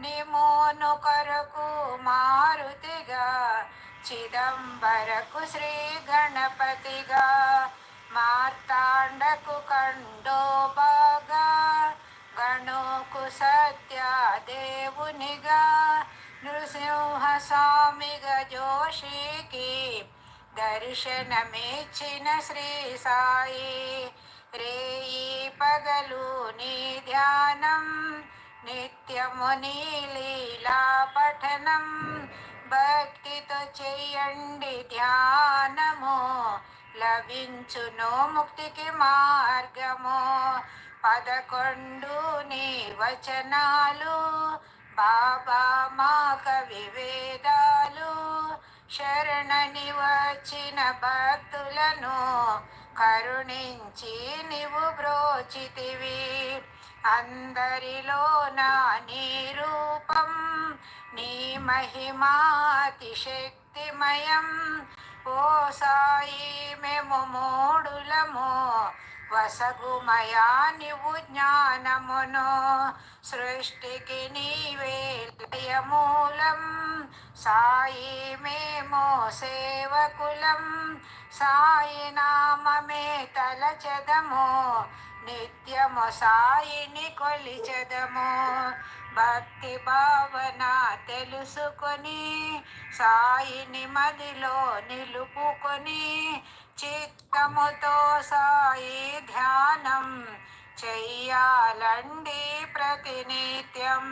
నిమోను కొరకు మారుతిగా, చిదంబరకు శ్రీ గణపతిగా, మార్తాండకు కండోబాగా, గణుకు సత్యదేవునిగా, నృసింహ స్వామిగా జోషికి దర్శనమిచ్చిన శ్రీ సాయి. రేయి పగలు నీ ధ్యానం, నిత్యము నీ లీలా పఠనం, భక్తితో చెయ్యండి ధ్యానము, లభించును ముక్తికి మార్గము. 11 నీ వచనాలు, బాబా మా కవి వేదాలు, శరణని వచ్చిన భక్తులను కరుణించి నీవు బ్రోచితివి. అందరిలో నా నీ రూపం, నీ మహిమాతి శక్తిమయం. ఓ సాయి మేము మూడులము, వసగుమయా నీవు జ్ఞానమును. సృష్టికి నీవే లయమూలం, సాయి మేము సేవకులం. సాయి నామమే తలచెదము, నిత్యము సాయిని కొలిచెదము. భక్తి భావన తెలుసుకొని, సాయిని మదిలో నిలుపుకొని, చిత్తముతో సాయి ధ్యానం చెయ్యాలండి ప్రతినిత్యం.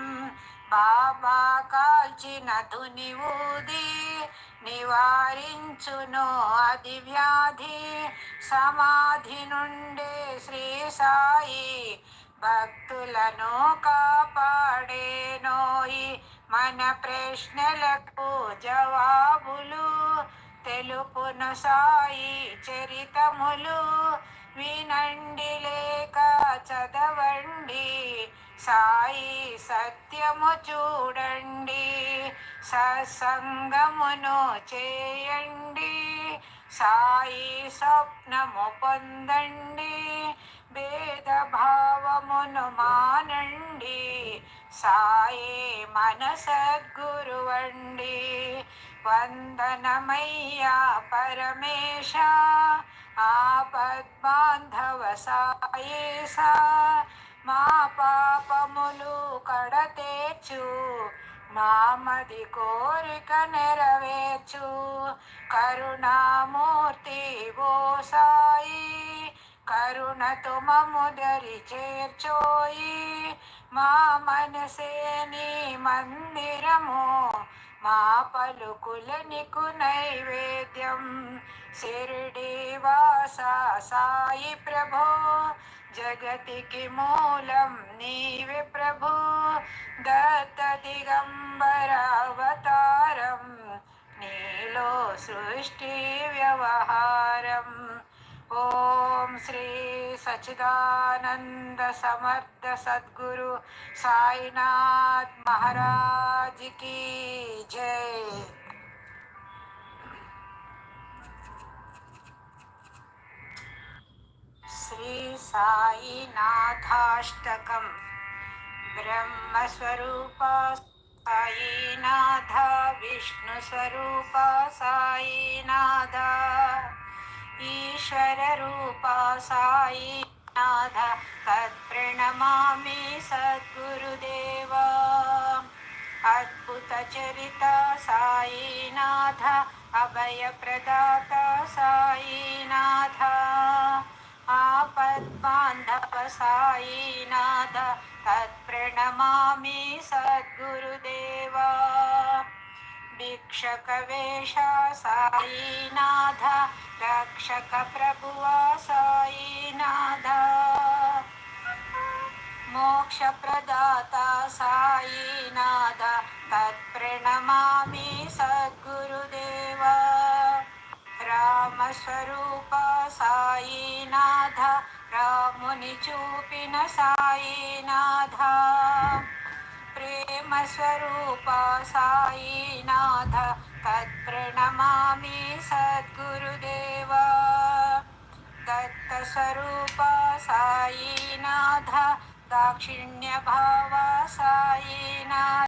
బాబా కాల్చిన ధుని ఊది, నివారించును అది వ్యాధి. సమాధి నుండే శ్రీ సాయి భక్తులను కాపాడేనోయి. మన ప్రశ్నలకు జవాబులు తెలుపును సాయి చరితములు. వినండి లేక చదవండి, సాయి సత్యము చూడండి. సత్సంగమును చేయండి, సాయి స్వప్నము పొందండి. భేదభావమును మానండి, సాయి మన సద్గురువండి. వందనమయ్యా పరమేశ, ఆపద్బాంధవ సాయేసా. మా పాపములు కడతేర్చు, మామది కోరిక నెరవేర్చు. కరుణామూర్తి ఓ సాయి, కరుణతో మమ్ము దరి చేర్చోయి. మా మనసే నీ మందిరము, మా పలుకుల నీకు నైవేద్యం. షిరిడి వాస సాయి ప్రభో, జగతికి మూలం నీవే ప్రభు. దత్త దిగంబర అవతారం, నీలో సృష్టి వ్యవహారం. ఓం శ్రీ సచ్చిదానంద సమర్థ సద్గురు సాయినాథ్ మహారాజ్ की जय. శ్రీ సాయినాథాష్టకం. బ్రహ్మస్వరూప సాయినాథ, విష్ణుస్వరూప సాయినాథ, ఈశ్వర రూప సాయినాథ, తత్ప్రణమామి సద్గురుదేవా. అద్భుత చరిత సాయినాథ, అభయ ప్రదాత సాయినాథ, ఆపద్బాంధవ సాయినాథ, తత్ప్రణమామి సద్గురుదేవా. భిక్షక వేష సాయినాథ, రక్షక ప్రభువ సాయినాథ, మోక్ష ప్రదాత సాయినాథ, తత్ప్రణమామి సద్గురుదేవా. రామస్వరూప సాయినాథ, రాముని చూపిన సాయినాథ, ప్రేమ స్వరూప సాయినాథ, తత్ప్రణమామి సద్గురుదేవా. దత్త స్వరూప సాయినాథ, దాక్షిణ్య భావ సాయినాథ,